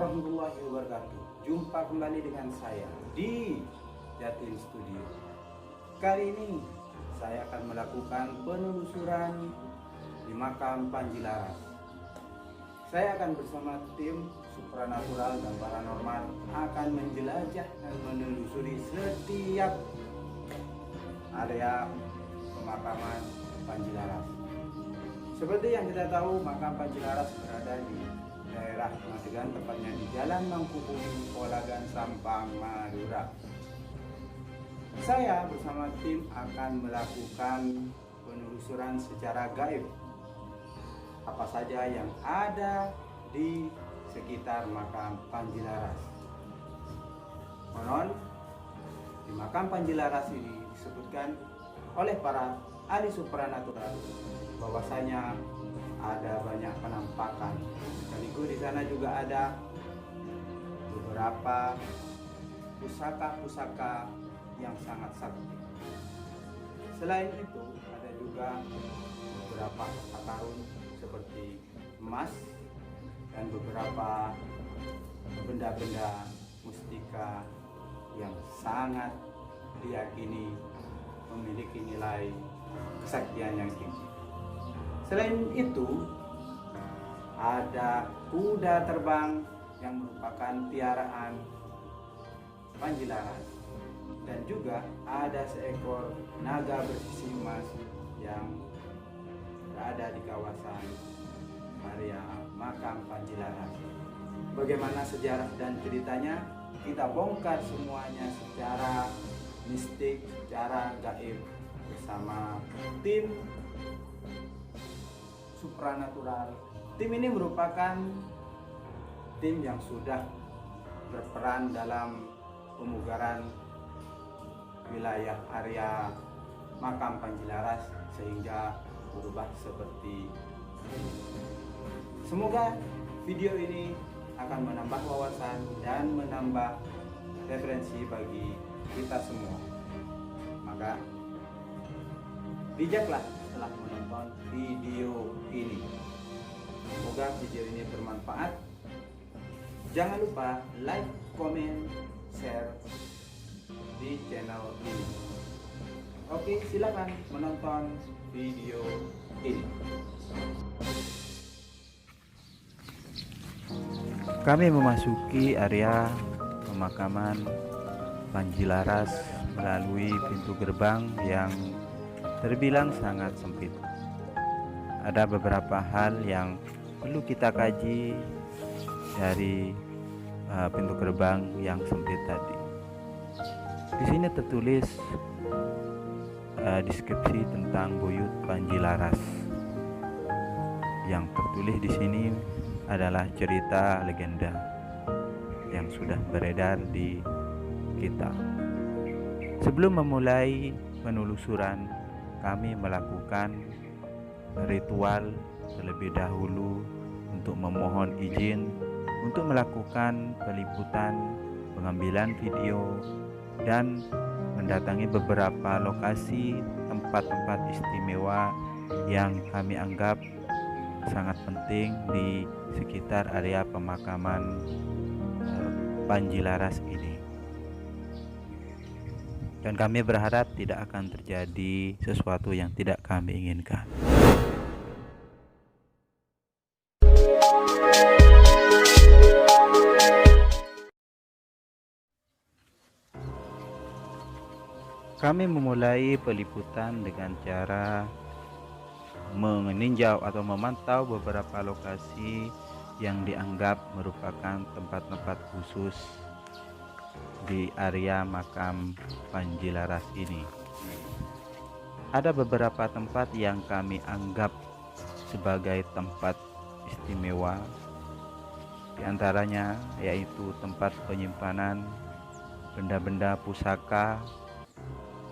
warahmatullahi wabarakatuh. Jumpa kembali dengan saya di Jatin Studio. Kali ini saya akan melakukan penelusuran di makam Panji Laras. Saya akan bersama tim supranatural dan paranormal akan menjelajah dan menelusuri setiap area pemakaman Panji Laras. Seperti yang kita tahu, makam Panji Laras berada di daerah Magetan, tepatnya di Jalan Mangkubumi, Polagan, Sampang, Madura. Saya bersama tim akan melakukan penelusuran secara gaib apa saja yang ada di sekitar makam Panji Laras. Konon di makam Panji Laras ini disebutkan oleh para ahli supranatural bahwasanya ada banyak penampakan. Sekaligus di sana juga ada beberapa pusaka-pusaka yang sangat sakti. Selain itu, ada juga beberapa harta karun seperti emas dan beberapa benda-benda mustika yang sangat diyakini memiliki nilai kesaktian yang tinggi. Selain itu, ada kuda terbang yang merupakan piaraan Panji Laras, dan juga ada seekor naga bersisi emas yang berada di kawasan area makam Panji Laras. Bagaimana sejarah dan ceritanya? Kita bongkar semuanya secara mistik, secara gaib bersama tim supranatural. Tim ini merupakan tim yang sudah berperan dalam pemugaran wilayah area makam Panji Laras sehingga berubah seperti ini. Semoga video ini akan menambah wawasan dan menambah referensi bagi kita semua. Maka bijaklah setelah menonton video ini. Semoga video ini bermanfaat. Jangan lupa like, comment, share di channel ini. Oke, silakan menonton video ini. Kami memasuki area pemakaman Panji Laras melalui pintu gerbang yang terbilang sangat sempit. Ada beberapa hal yang perlu kita kaji dari pintu gerbang yang sempit tadi. Di sini tertulis deskripsi tentang buyut Panji Laras. Yang tertulis di sini adalah cerita legenda yang sudah beredar di kita. Sebelum memulai penelusuran, kami melakukan ritual terlebih dahulu untuk memohon izin untuk melakukan peliputan, pengambilan video, dan mendatangi beberapa lokasi tempat-tempat istimewa yang kami anggap sangat penting di sekitar area pemakaman Panji Laras ini. Dan kami berharap tidak akan terjadi sesuatu yang tidak kami inginkan. Kami memulai peliputan dengan cara meninjau atau memantau beberapa lokasi yang dianggap merupakan tempat-tempat khusus di area makam Panji Laras ini. Ada beberapa tempat yang kami anggap sebagai tempat istimewa, di antaranya yaitu tempat penyimpanan benda-benda pusaka,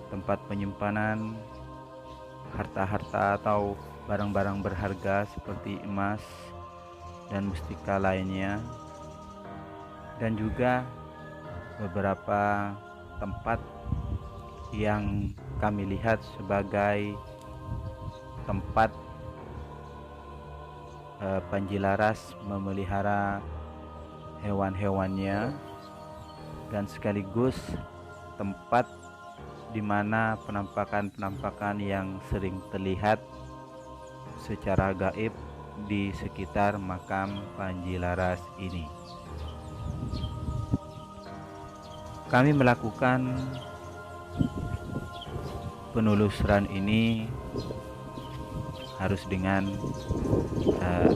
tempat penyimpanan harta-harta atau barang-barang berharga seperti emas dan mustika lainnya, dan juga beberapa tempat yang kami lihat sebagai tempat Panji Laras memelihara hewan-hewannya, dan sekaligus tempat di mana penampakan-penampakan yang sering terlihat secara gaib di sekitar makam Panji Laras ini. Kami melakukan penelusuran ini harus dengan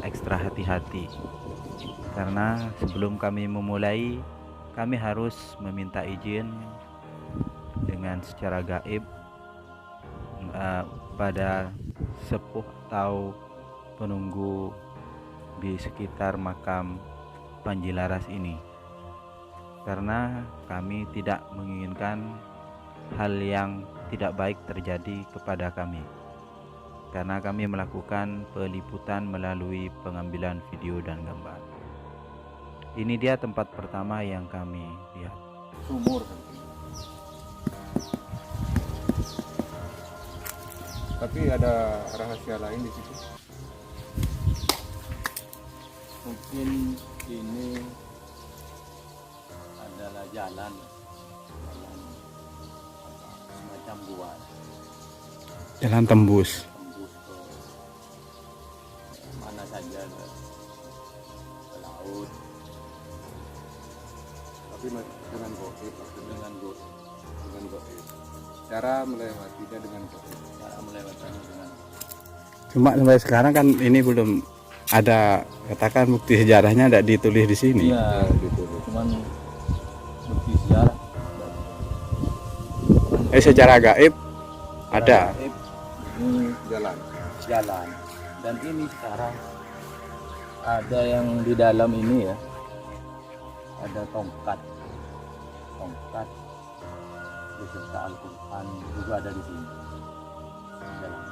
ekstra hati-hati, karena sebelum kami memulai, kami harus meminta izin dengan secara gaib pada sepuh atau penunggu di sekitar makam Panji Laras ini, karena kami tidak menginginkan hal yang tidak baik terjadi kepada kami, karena kami melakukan peliputan melalui pengambilan video dan gambar. Ini dia tempat pertama yang kami lihat. Sumur. Tapi ada rahasia lain di situ. Mungkin ini adalah jalan semacam gua, Jalan tembus. tembus ke mana saja, ke laut Tapi dengan goib, dengan goib. dengan goib. Cara melewatinya dengan goib. Cara melewatinya dengan Cuma sampai sekarang kan ini belum ada, katakan bukti sejarahnya tidak ditulis di sini. iya, Gitu. cuman bukti sejarah. Secara gaib ada. Gaib, ini Jalan. jalan, dan ini sekarang ada yang di dalam ini ya, ada tongkat beserta Al-Quran juga ada di sini di dalam.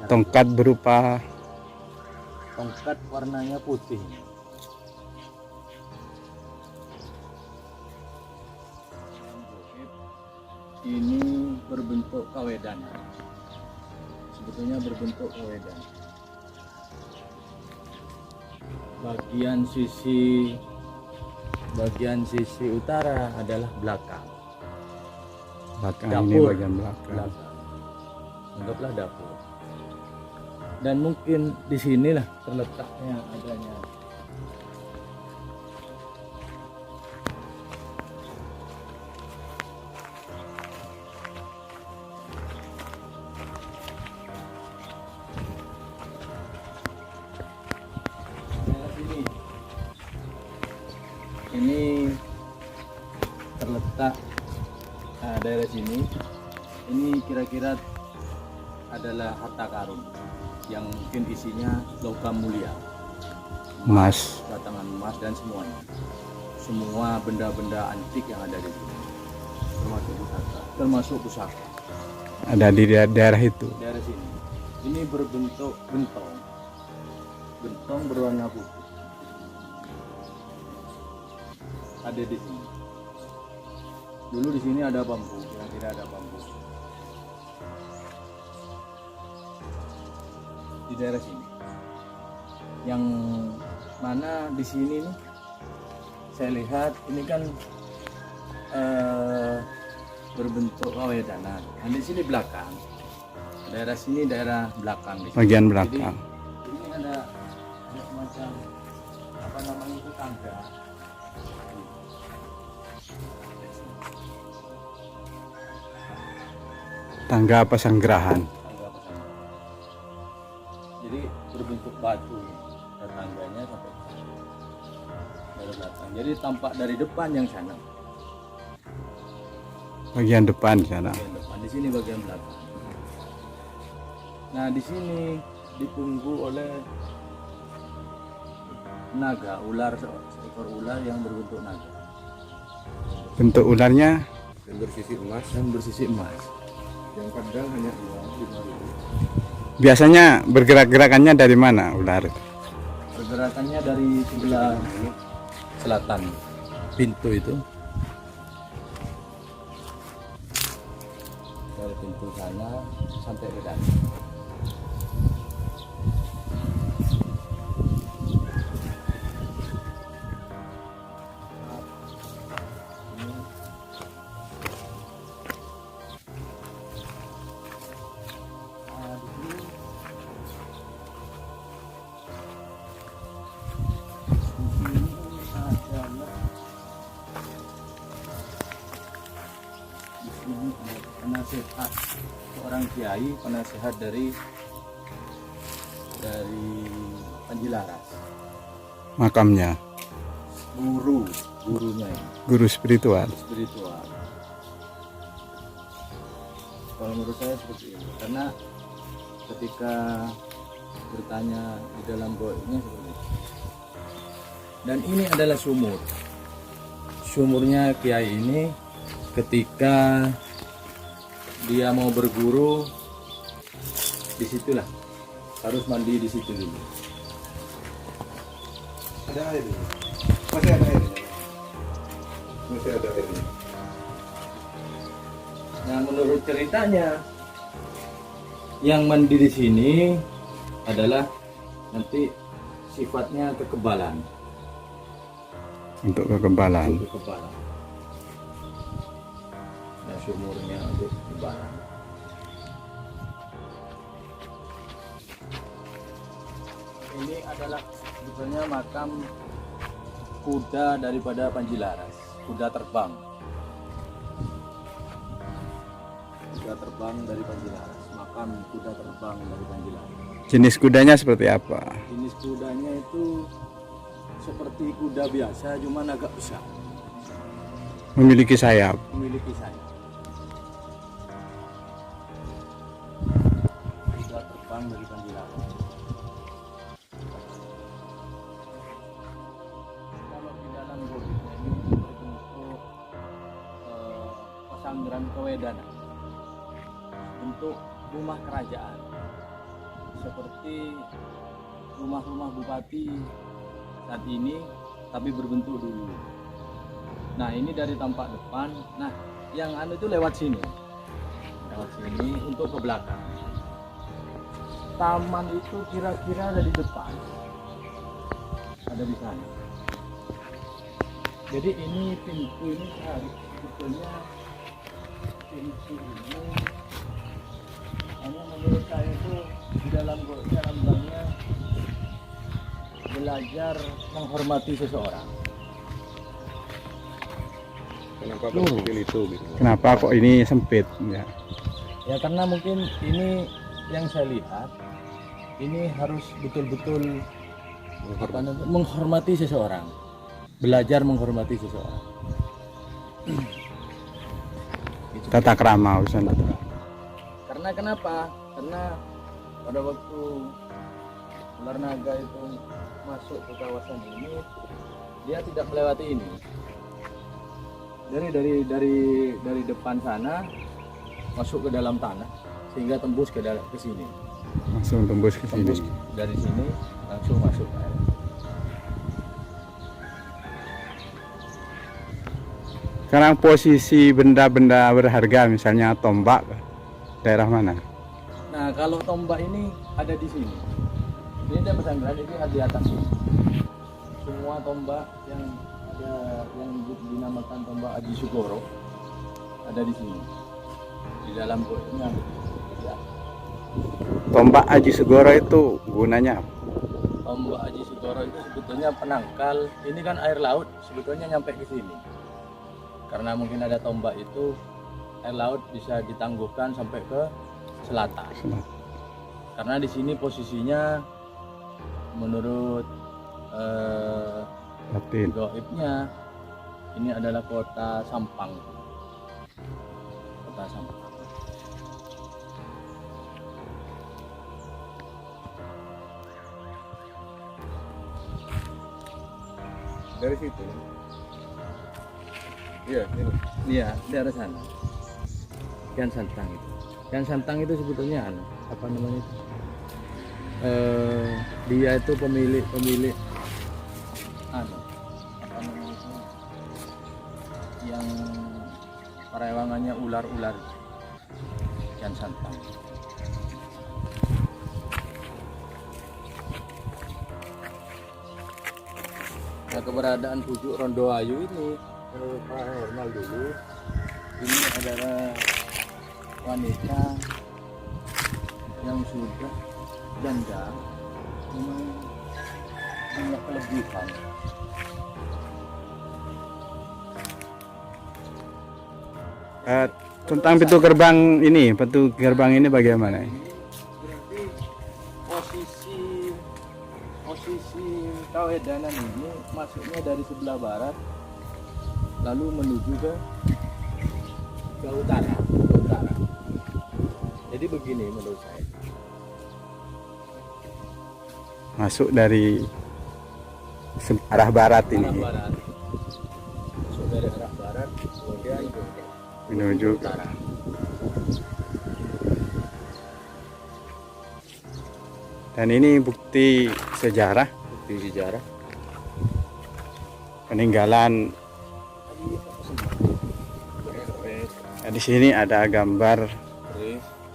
Tongkat berupa Tongkat warnanya putih. Ini berbentuk kawedan. Sebetulnya berbentuk kawedan. Bagian sisi utara adalah belakang. belakang, Dapur. ini bagian belakang. Belakang. Anggaplah dapur. Dan mungkin di sinilah terletaknya adanya daerah sini. Ini terletak daerah sini. Ini kira-kira adalah harta karun yang mungkin isinya logam mulia, Emas. batangan emas dan semuanya, semua benda-benda antik yang ada di sini, termasuk pusaka Ada di daerah itu. daerah sini. Ini berbentuk gentong berwarna putih, ada di sini. Dulu di sini ada bambu, kira-kira ada bambu di daerah sini. Yang mana di sini nih, saya lihat ini kan berbentuk kawedanan. Nah, di sini belakang, daerah sini daerah belakang di sini. Bagian belakang. Jadi, ini ada semacam apa namanya itu, tangga. Tangga pesanggerahan. Tangga pesan. Jadi berbentuk batu dan tangganya sampai ke sana. Dari belakang. Jadi tampak dari depan yang sana. Bagian depan di sana. Bagian depan. Di sini bagian belakang. Nah, di sini ditunggu oleh naga, ular, seekor ular yang berbentuk naga Bentuk ularnya Dan bersisi emas. dan bersisi emas. Yang kadang hanya 5.000. biasanya bergerak-gerakannya dari mana ular? Pergerakannya dari sebelah selatan pintu itu, dari pintu sana sampai ke dalam. penasehat, seorang kiai penasehat dari Panji Laras. Makamnya Gurunya ya, guru spiritual. spiritual. Kalau menurut saya seperti ini, karena ketika bertanya di dalam goibnya seperti itu. Dan ini adalah sumurnya kiai ini. Ketika dia mau berguru, disitulah harus mandi di situ dulu. Ada air ini. Masih ada air. Masih ada air. Nah, menurut ceritanya, yang mandi di sini adalah nanti sifatnya kekebalan. Untuk kekebalan. Kekebalan. Nah, sumurnya untuk kekebalan. Ini adalah sebetulnya makam kuda daripada Panji Laras, kuda terbang. Kuda terbang dari Panji Laras, makam kuda terbang dari Panji Laras. Jenis kudanya seperti apa? Jenis kudanya itu seperti kuda biasa, cuman agak besar, Memiliki sayap. memiliki sayap. Kuda terbang dari Panji Laras. Kalau di dalam goibnya ini berbentuk pesanggeran kewedanan untuk rumah kerajaan, seperti rumah-rumah bupati saat ini, tapi berbentuk dulu. Nah, ini dari tampak depan. Nah, yang itu lewat sini untuk ke belakang. Taman itu kira-kira ada di depan, ada di sana. Jadi ini pintu ini sebetulnya pintu ini hanya menurut saya itu di dalam lambangnya belajar menghormati seseorang. Kenapa kecil itu? Gitu? Kenapa kok ini sempit? Ya. Ya karena mungkin ini yang saya lihat, ini harus betul-betul menghormati seseorang, belajar menghormati seseorang. Tata krama urusan. Karena kenapa? Karena pada waktu ular naga itu masuk ke kawasan ini, dia tidak melewati ini. Dari depan sana masuk ke dalam tanah sehingga tembus ke sini. Langsung tembus ke sini. Tembus dari sini langsung masuk ke air. Sekarang posisi benda-benda berharga misalnya tombak daerah mana? Nah, kalau tombak ini ada di sini. Ini ada pesanggeran, ini ada di atas ini. Semua tombak yang ada yang dinamakan tombak Aji Sugoro ada di sini. Di dalam ini ada. Ya. Tombak Aji Segoro itu gunanya apa? Tombak Aji Sugoro itu sebetulnya penangkal. Ini kan air laut sebetulnya nyampe ke sini. Karena mungkin ada tombak itu, air laut bisa ditangguhkan sampai ke selatan. Karena di sini posisinya menurut Latin. gaibnya ini adalah kota Sampang. Kota Sampang. Dari situ. Iya, iya, daerah sana. Kian Santang itu. Kian Santang itu sebetulnya apa namanya itu? Dia itu pemilik apa namanya itu? Yang perewangannya ular-ular. Kian Santang. Nah, keberadaan pucuk Rondo Ayu ini paranormal dulu. Ini adalah wanita yang sudah janda, memang punya kelebihan. Tentang pintu gerbang ini bagaimana? Berarti posisi Kawedanan ini masuknya dari sebelah barat, lalu menuju ke utara. Jadi begini menurut saya. Masuk dari arah barat ini Arah barat. Masuk dari arah barat, kemudian menuju utara. dan ini bukti sejarah peninggalan. Nah, di sini ada gambar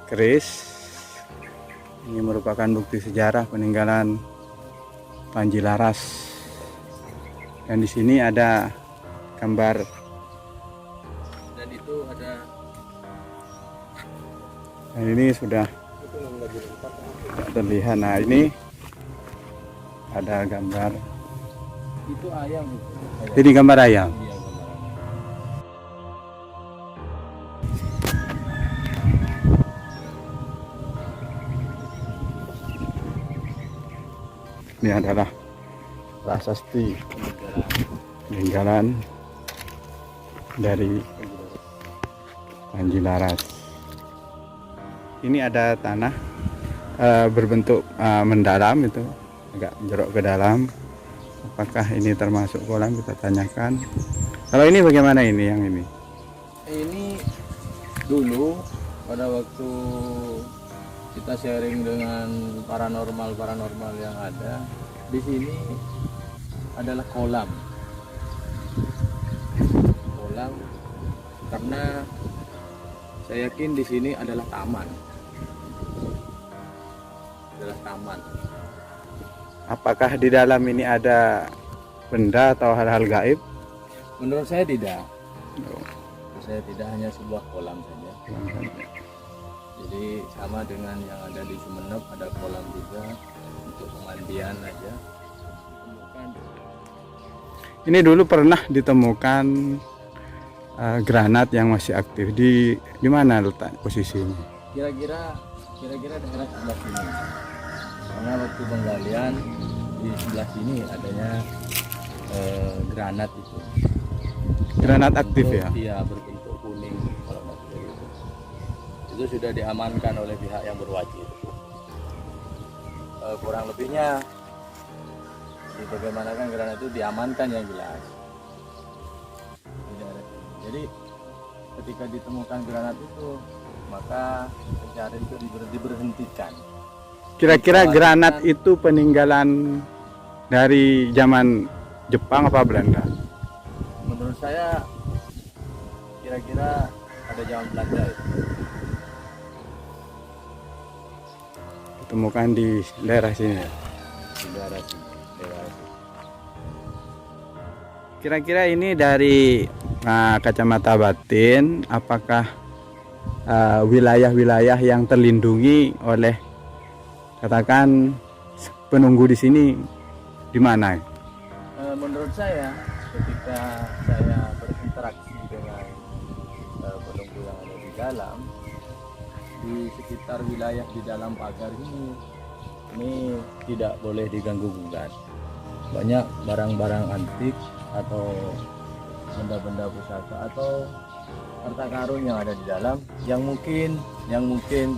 keris. Ini merupakan bukti sejarah peninggalan Panji Laras. Dan di sini ada gambar. Dan itu ada. Dan ini sudah tidak terlihat. Nah, ini ada gambar. Itu ayam itu. Jadi gambar ayam. Iya, gambar ayam. Ini adalah prasasti peninggalan dari Panji Laras. Ini ada tanah berbentuk mendalam, itu agak jerok ke dalam. Apakah ini termasuk kolam, kita tanyakan. Kalau ini bagaimana ini yang ini? Ini dulu pada waktu kita sharing dengan paranormal yang ada di sini adalah kolam karena saya yakin di sini adalah taman. Apakah di dalam ini ada benda atau hal-hal gaib? Menurut saya tidak. Saya tidak, hanya sebuah kolam saja. Jadi sama dengan yang ada di Sumeneb, ada kolam juga untuk pemandian aja. Ini dulu pernah ditemukan granat yang masih aktif. Di mana letak posisinya? Kira-kira daerah sebelah sini. Karena waktu penggalian di sebelah sini adanya granat itu. Granat aktif ya? Iya, berbentuk kuning kalau nggak salah gitu. Itu sudah diamankan oleh pihak yang berwajib. Kurang lebihnya di bagaimana kan granat itu diamankan yang jelas. Jadi ketika ditemukan granat itu, maka pencarian itu diberhentikan. Kira-kira granat itu peninggalan dari zaman Jepang apa Belanda? Menurut saya kira-kira ada zaman Belanda itu. Ditemukan di daerah sini. Di daerah sini. Kira-kira ini dari kacamata batin, apakah wilayah-wilayah yang terlindungi oleh, katakan, penunggu di sini di mana? Menurut saya ketika saya berinteraksi dengan penunggu yang ada di dalam, di sekitar wilayah di dalam pagar ini tidak boleh diganggu gugat. Banyak barang-barang antik atau benda-benda pusaka atau harta karun yang ada di dalam yang mungkin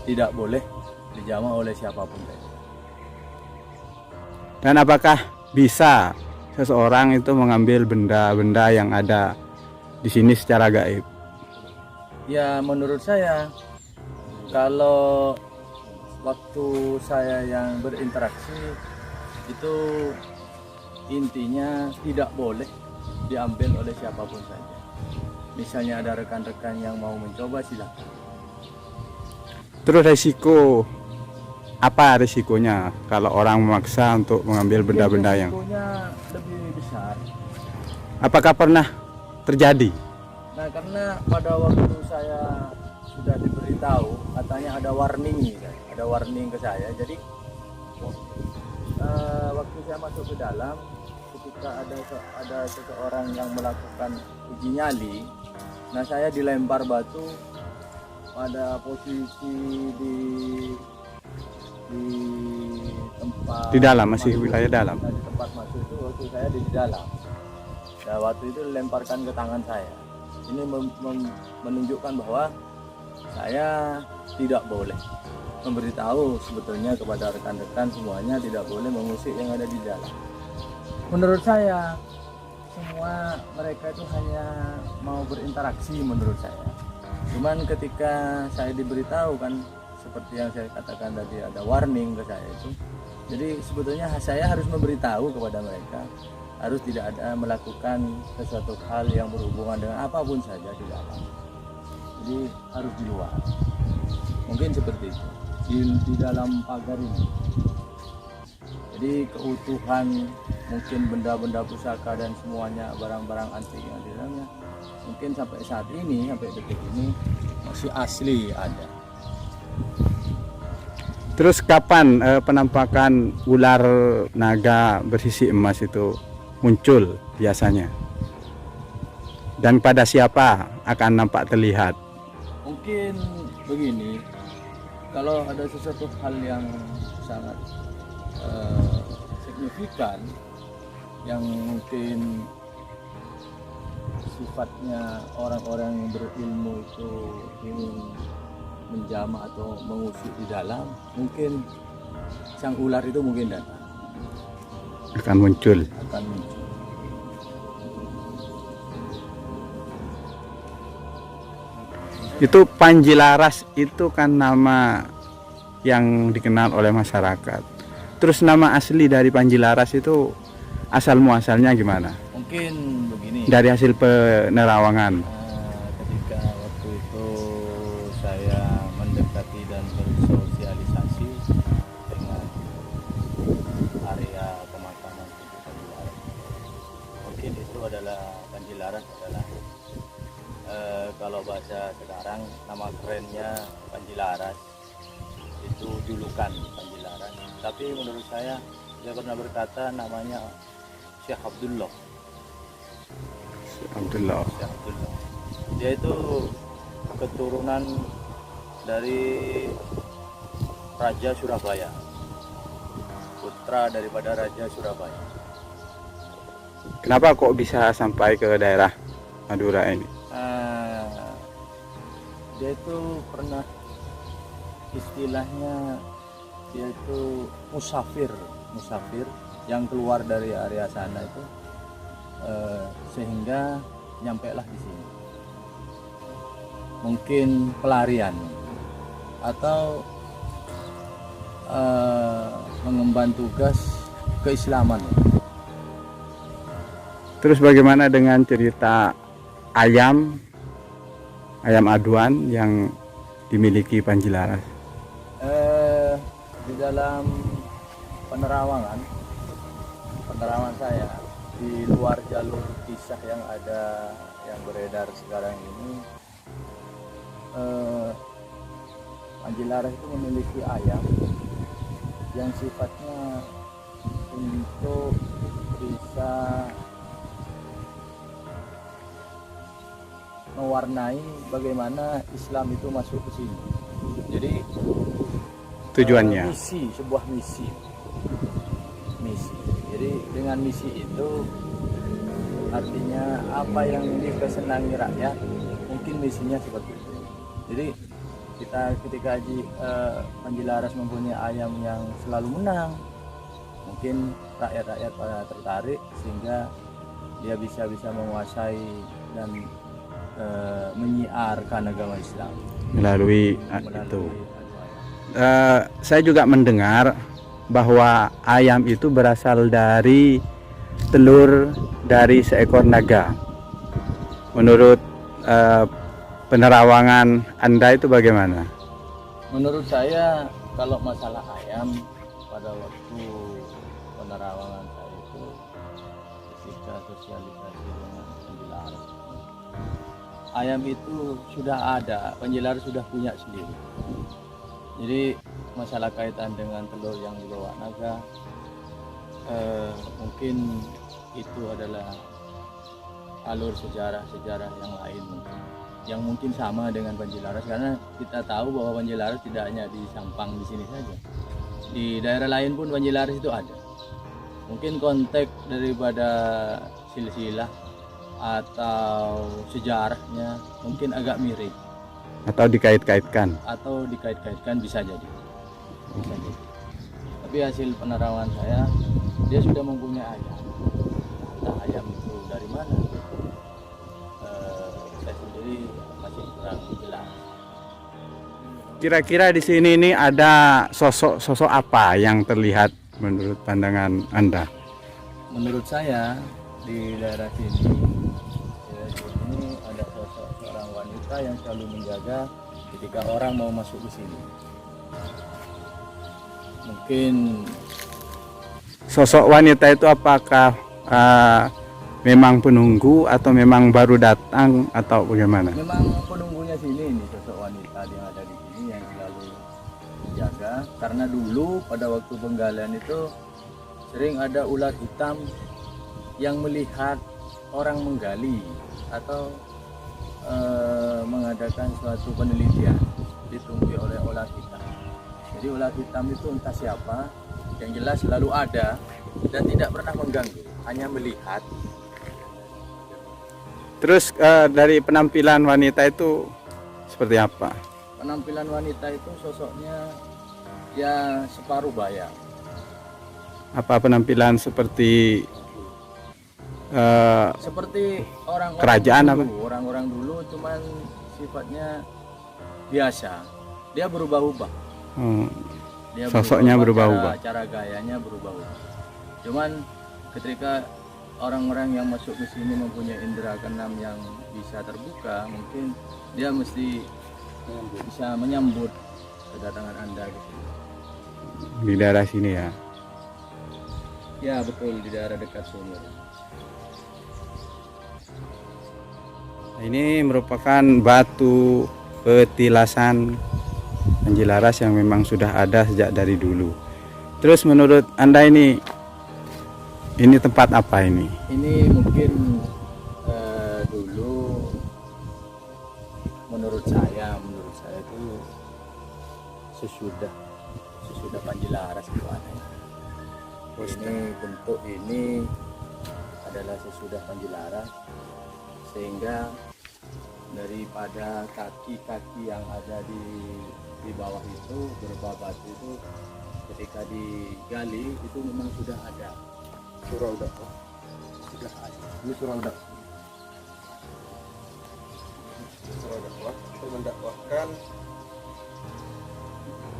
tidak boleh dijamah oleh siapapun. Dan apakah bisa seseorang itu mengambil benda-benda yang ada di sini secara gaib? Ya, menurut saya kalau waktu saya yang berinteraksi itu intinya tidak boleh diambil oleh siapapun saja. Misalnya ada rekan-rekan yang mau mencoba, silakan. Terus apa risikonya kalau orang memaksa untuk mengambil benda-benda yang risikonya lebih besar? Apakah pernah terjadi? Nah, karena pada waktu saya sudah diberitahu, katanya ada warning ke saya. Jadi waktu saya masuk ke dalam, ketika ada seseorang yang melakukan uji nyali, nah saya dilempar batu pada posisi di tempat Di dalam, masih masuk, wilayah dalam. di tempat masuk itu waktu saya di dalam. Nah, waktu itu lemparkan ke tangan saya. Ini menunjukkan bahwa saya tidak boleh memberitahu sebetulnya kepada rekan-rekan semuanya, tidak boleh mengusik yang ada di dalam. Menurut saya semua mereka itu hanya mau berinteraksi menurut saya. Cuman ketika saya diberitahu kan, seperti yang saya katakan tadi, ada warning ke saya itu. Jadi sebetulnya saya harus memberitahu kepada mereka, harus tidak ada melakukan sesuatu hal yang berhubungan dengan apapun saja di dalam. Jadi harus di luar. Mungkin seperti itu di dalam pagar ini. Jadi keutuhan mungkin benda-benda pusaka dan semuanya barang-barang antik yang di dalamnya mungkin sampai saat ini, sampai detik ini masih asli ada. Terus kapan penampakan ular naga bersisi emas itu muncul biasanya? Dan pada siapa akan nampak terlihat? Mungkin begini, kalau ada sesuatu hal yang sangat signifikan, yang mungkin sifatnya orang-orang yang berilmu itu ingin menjamah atau mengusik di dalam, mungkin sang ular itu mungkin datang, Akan muncul. akan muncul. Itu Panji Laras itu kan nama yang dikenal oleh masyarakat. Terus nama asli dari Panji Laras itu asal muasalnya gimana? Mungkin begini. Dari hasil penerawangan. Ketika waktu itu saya mendekati dan bersosialisasi dengan area pemakaman Panji Laras, mungkin itu adalah Panji Laras adalah kalau bahasa sekarang nama kerennya Panji Laras, itu julukan Panji Laras. Tapi menurut saya dia pernah berkata namanya Syekh Abdullah. Alhamdulillah. Syekh Abdullah. Dia itu keturunan dari Raja Surabaya, putra daripada Raja Surabaya. Kenapa kok bisa sampai ke daerah Madura ini? Dia itu pernah, istilahnya dia itu musafir yang keluar dari area sana itu, sehingga nyampailah di sini. Mungkin pelarian atau mengemban tugas keislaman. Terus bagaimana dengan cerita ayam aduan yang dimiliki Panji Laras? Di dalam penerawangan saya, di luar jalur kisah yang ada, yang beredar sekarang ini, Panji Laras itu memiliki ayam yang sifatnya untuk bisa mewarnai bagaimana Islam itu masuk ke sini. Jadi Tujuannya? sebuah misi. Jadi dengan misi itu artinya apa yang dikesenangi rakyat, mungkin misinya seperti itu. Jadi ketika Panji Laras mempunyai ayam yang selalu menang, mungkin rakyat pada tertarik sehingga dia bisa menguasai dan menyiarkan agama Islam Melalui itu. Saya juga mendengar bahwa ayam itu berasal dari telur dari seekor naga. Menurut penerawangan Anda itu bagaimana? Menurut saya kalau masalah ayam, pada waktu penerawangan saya itu ketika sosialisasi dengan Panji Laras, ayam itu sudah ada, Panji Laras sudah punya sendiri. Jadi masalah kaitan dengan telur yang dibawa naga, mungkin itu adalah alur sejarah yang lain mungkin. yang mungkin sama dengan Panjilaras, karena kita tahu bahwa Panjilaras tidak hanya di Sampang di sini saja, di daerah lain pun Panjilaras itu ada. Mungkin konteks daripada silsilah atau sejarahnya mungkin agak mirip atau dikait-kaitkan. Bisa jadi. Tapi hasil penerawangan saya, dia sudah mempunyai ayam. Entah ayam itu dari mana, saya sendiri masih kurang jelas. Kira-kira di sini ini ada sosok apa yang terlihat menurut pandangan Anda? Menurut saya di daerah sini ada sosok seorang wanita yang selalu menjaga ketika orang mau masuk ke sini. Mungkin Sosok wanita itu apakah memang penunggu atau memang baru datang atau bagaimana? memang penunggunya sini, ini sosok wanita yang ada di sini yang selalu menjaga, karena dulu pada waktu penggalian itu sering ada ular hitam yang melihat orang menggali atau mengadakan suatu penelitian, ditunggui oleh ular hitam. Jadi ular hitam itu entah siapa, yang jelas selalu ada dan tidak pernah mengganggu, hanya melihat. Terus dari penampilan wanita itu seperti apa? Penampilan wanita itu sosoknya ya separuh bayang. Apa penampilan seperti Seperti orang-orang kerajaan dulu, apa? orang-orang dulu, cuman sifatnya biasa. Dia berubah-ubah. Dia Sosoknya berubah-ubah. Cara gayanya berubah-ubah. Cuman ketika orang-orang yang masuk ke sini mempunyai indera keenam yang bisa terbuka, mungkin dia mesti bisa menyambut kedatangan Anda ke sini. Di daerah sini ya. Ya betul, di daerah dekat sumur. Ini merupakan batu petilasan Panjilaras yang memang sudah ada sejak dari dulu. Terus menurut Anda ini tempat apa ini? Ini mungkin dulu menurut saya itu sesudah Panjilaras itu ada. Ini bentuk ini adalah sesudah Panjilaras, sehingga daripada kaki-kaki yang ada di bawah itu berupa batu itu ketika digali itu memang sudah ada surau dakwah, sudah ada. Ini surau dakwah. Surau dakwah itu mendakwahkan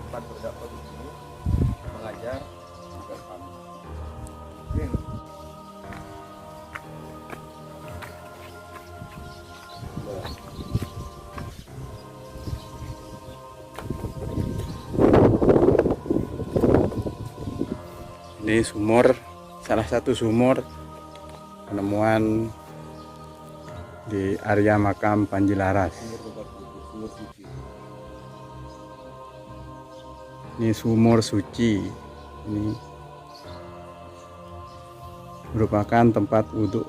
tempat berdakwah di sini, mengajar juga kami. Ini sumur, salah satu sumur penemuan di area makam Panjilaras. Ini sumur suci. Ini merupakan tempat wudhu.